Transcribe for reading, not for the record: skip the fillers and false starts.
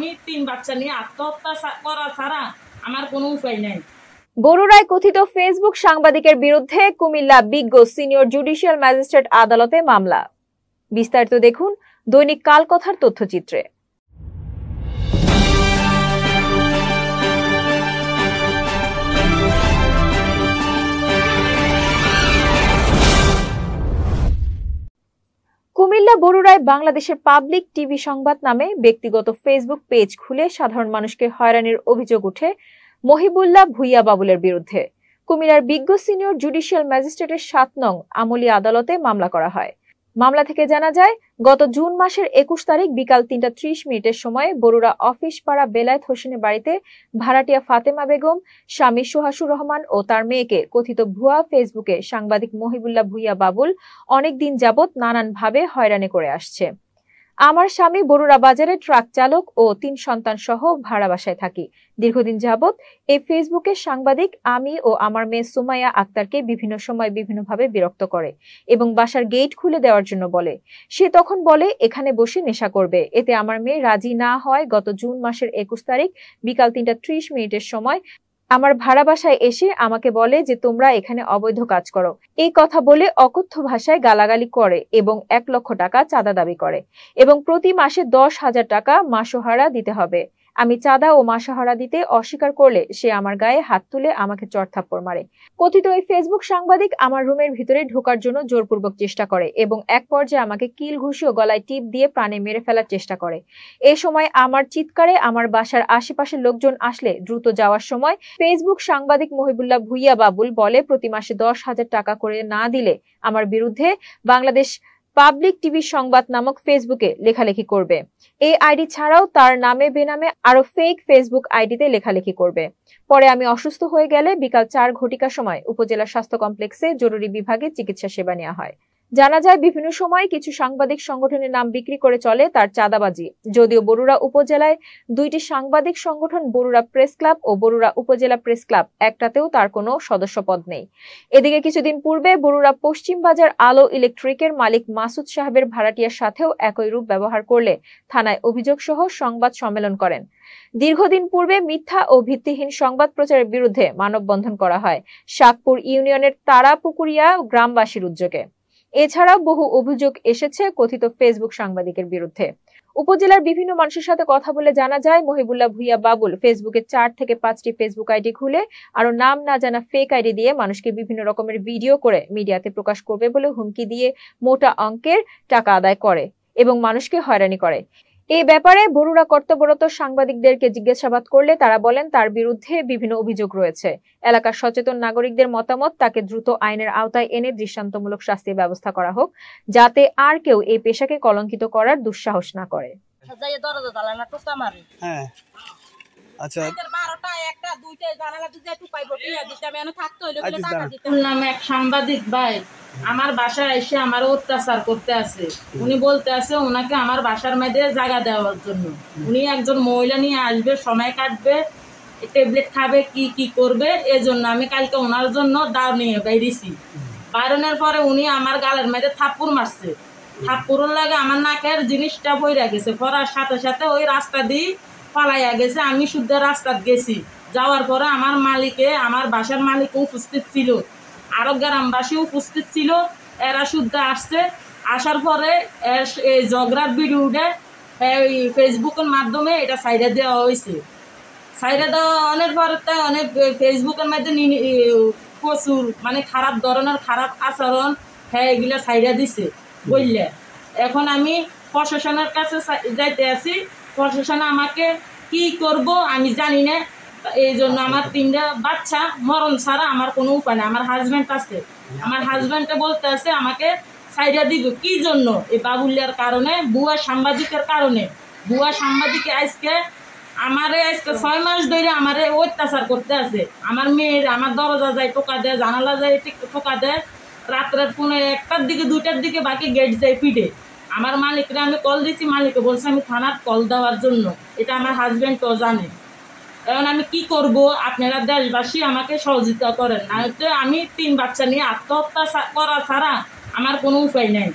আমি 3 বাচ্চা নিয়ে আত্মহত্যা করা ছাড়া আমার কোনো উপায় নাই। বরুড়ায় কথিত ফেসবুক সাংবাদিকের বিরুদ্ধে কুমিল্লা বিজ্ঞ সিনিয়র জুডিশিয়াল ম্যাজিস্ট্রেট আদালতে মামলা। বিস্তারিত দেখুন দৈনিক কালকথার তথ্যচিত্রে। কুমিল্লা বরুড়ায় বাংলাদেশের পাবলিক টিভি সংবাদ নামে ব্যক্তিগত ফেসবুক পেজ খুলে সাধারণ মানুষকে হয়রানির অভিযোগ উঠে মহিবুল্লাহ ভুইয়া বাবুলের বিরুদ্ধে। কুমিল্লার বিজ্ঞ সিনিয়র জুডিশিয়াল ম্যাজিস্ট্রেটের 7 নং আমলি আদালতে মামলা করা হয়। মামলা থেকে জানা যায়, গত জুন মাসের 21 তারিখ বিকাল 3:30 সময় বরুড়া অফিস পাড়া বেলায়েত হোসেনের বাড়িতে ভাড়াটিয়া ফাতেমা বেগম, স্বামী সোহাসুর রহমান ও তার মেয়েকে কথিত ভুয়া ফেসবুকে সাংবাদিক মহিবুল্লাহ ভুইয়া বাবুল অনেকদিন যাবৎ নানানভাবে হয়রানি করে আসছে। আমার স্বামী বরুড়া বাজারে ট্রাক চালক ও 3 সন্তান সহ ভাড়া বাসায় থাকি। দীর্ঘদিন যাবৎ এই ফেসবুকে সাংবাদিক আমি ও আমার মেয়ে সুমাইয়া আক্তারকে বিভিন্ন সময় বিভিন্নভাবে বিরক্ত করে এবং বাসার গেট খুলে দেওয়ার জন্য বলে। সে তখন বলে এখানে বসে নেশা করবে। এতে আমার মেয়ে রাজি না হয় গত জুন মাসের 21 তারিখ বিকাল 3:30 সময় আমার ভাড়া বাসায় এসে আমাকে বলে যে তোমরা এখানে অবৈধ কাজ করো। এই কথা বলে অকথ্য ভাষায় গালাগালি করে এবং 1 লক্ষ টাকা চাঁদা দাবি করে এবং প্রতি মাসে 10,000 টাকা মাসোহারা দিতে হবে। আমি চাঁদা ও মাসোহারা দিতে অস্বীকার করলে সে আমার গায়ে হাত তুলে আমাকে চড়থাপ্পড় মারে। কথিত এই ফেসবুক সাংবাদিক আমার রুমের ভিতরে ঢোকার জন্য জোরপূর্বক চেষ্টা করে এবং এক পর্যায়ে আমাকে কিল ঘুষি ও গলায় টিপ দিয়ে প্রাণে মেরে ফেলার চেষ্টা করে। এই সময় আমার চিৎকারে আমার বাসার আশেপাশের লোকজন আসলে দ্রুত যাওয়ার সময় ফেসবুক সাংবাদিক মহিবুল্লাহ ভুইয়া বাবুল বলে প্রতি মাসে 10,000 টাকা করে না দিলে আমার বিরুদ্ধে বাংলাদেশ পাবলিক টিভি সংবাদ নামক ফেসবুকে লেখালেখি করবে। এই আইডি ছাড়াও তার নামে বেনামে আরো ফেক ফেসবুক আইডিতে লেখালেখি করবে। পরে আমি অসুস্থ হয়ে গেলে বিকাল 4 ঘটিকার সময় উপজেলা স্বাস্থ্য কমপ্লেক্সে জরুরি বিভাগে চিকিৎসা সেবা নেওয়া হয়। জানা যায় বিভিন্ন সময় কিছু সাংবাদিক সংগঠনের নাম বিক্রি করে চলে তার চাঁদাবাজি। যদিও বরুড়া উপজেলায় 2টি সাংবাদিক সংগঠন বরুড়া প্রেস ক্লাব ও বরুড়া উপজেলা প্রেস ক্লাব, একটাতেও তার কোনো সদস্যপদ নেই। এদিকে কিছুদিন পূর্বে বরুড়া পশ্চিম বাজার আলো ইলেকট্রিকের মালিক মাসুদ সাহেবের ভাড়াটিয়ার সাথেও একই রূপ ব্যবহার করলে থানায় অভিযোগ সহ সংবাদ সম্মেলন করেন। দীর্ঘদিন পূর্বে মিথ্যা ও ভিত্তিহীন সংবাদ প্রচারের বিরুদ্ধে মানববন্ধন করা হয় শাকপুর ইউনিয়নের তারাপুকুরিয়া গ্রামবাসীর উদ্যোগে। এছাড়াও বহু অভিযোগ এসেছে কথিত ফেসবুক সাংবাদিকের বিরুদ্ধে। উপজেলার বিভিন্ন মানুষের সাথে কথা বলে জানা যায়, মহিবুল্লাহ ভুইয়া বাবুল ফেসবুকে 4 থেকে 5টি ফেসবুক আইডি খুলে আরো নাম না জানা ফেক আইডি দিয়ে মানুষকে বিভিন্ন রকমের ভিডিও করে মিডিয়াতে প্রকাশ করবে বলে হুমকি দিয়ে মোটা অঙ্কের টাকা আদায় করে এবং মানুষকে হয়রানি করে। এই ব্যাপারে বরুড়া কর্তব্যরত সাংবাদিকদেরকে জিজ্ঞাসাবাদ করলে তারা বলেন তার বিরুদ্ধে বিভিন্ন অভিযোগ রয়েছে। এলাকার সচেতন নাগরিকদের মতামত তাকে দ্রুত আইনের আওতায় এনে দৃষ্টান্তমূলক শাস্তির ব্যবস্থা করা হোক, যাতে আর কেউ এই পেশাকে কলঙ্কিত করার দুঃসাহস না করে। আচ্ছা, এক সাংবাদিক ভাই আমার বাসায় এসে আমার অত্যাচার করতে আছে। উনি বলতে আছে ওনাকে আমার বাসার মধ্যে জায়গা দেওয়ার জন্য। উনি একজন মহিলা নিয়ে আসবে, সময় কাটবে, ট্যাবলেট খাবে, কি কি করবে, এজন্য আমি কালকে ওনার জন্য দাও নিয়ে বেরিয়েছি। বাইরনের পরে উনি আমার গালের মধ্যে থাপ্পড় মারছে। থাপ্পড়ের লাগে আমার নাকের জিনিসটা বইরা গেছে। পড়ার সাথে সাথে ওই রাস্তা দিয়ে পালাইয়া গেছে। আমি শুদ্ধ রাস্তা গেছি। যাওয়ার পরে আমার মালিকে, আমার বাসার মালিক উপস্থিত ছিল, আরো গ্রামবাসী উপস্থিত ছিল। এরা শুদ্ধ আসছে। আসার পরে এই ঝগড়ার ভিডিওটা এই ফেসবুকের মাধ্যমে এটা সাইডে দেওয়া হয়েছে। সাইডে দেওয়া অনেক পরে অনেক ফেসবুকের মধ্যে প্রচুর মানে খারাপ ধরনের খারাপ আচরণ হ্যাঁ এগুলো সাইডে দিছে বললে। এখন আমি প্রশাসনের কাছে যাইতে আছি। প্রশাসন আমাকে কি করব আমি জানি না। এই জন্য আমার 3টা বাচ্চা মরণ ছাড়া আমার কোনো উপায় নেই। আমার হাজব্যান্ড আছে, আমার হাজব্যান্ডে বলতে আছে আমাকে সাইডা দিব। কি জন্য? এই বাবুলিয়ার কারণে, বুয়া সাংবাদিকের কারণে। বুয়া সাংবাদিকে আজকে 6 মাস ধরে আমারে অত্যাচার করতে আছে। আমার মেয়ের আমার দরজা যায় টোকা দেয়, জানালা যায় টোকা দেয়, রাত্রের 1টার দিকে 2টার দিকে বাকি গেট যায় পিঠে। আমার মালিকরে আমি কল দিচ্ছি, মালিককে বলছে আমি থানার কল দেওয়ার জন্য। এটা আমার হাজব্যান্ডও জানে। এখন আমি কি করব? আপনারা দেশবাসী আমাকে সহযোগিতা করেন, না হলে আমি 3 বাচ্চা নিয়ে আত্মহত্যা করা ছাড়া আমার কোনো উপায় নেই।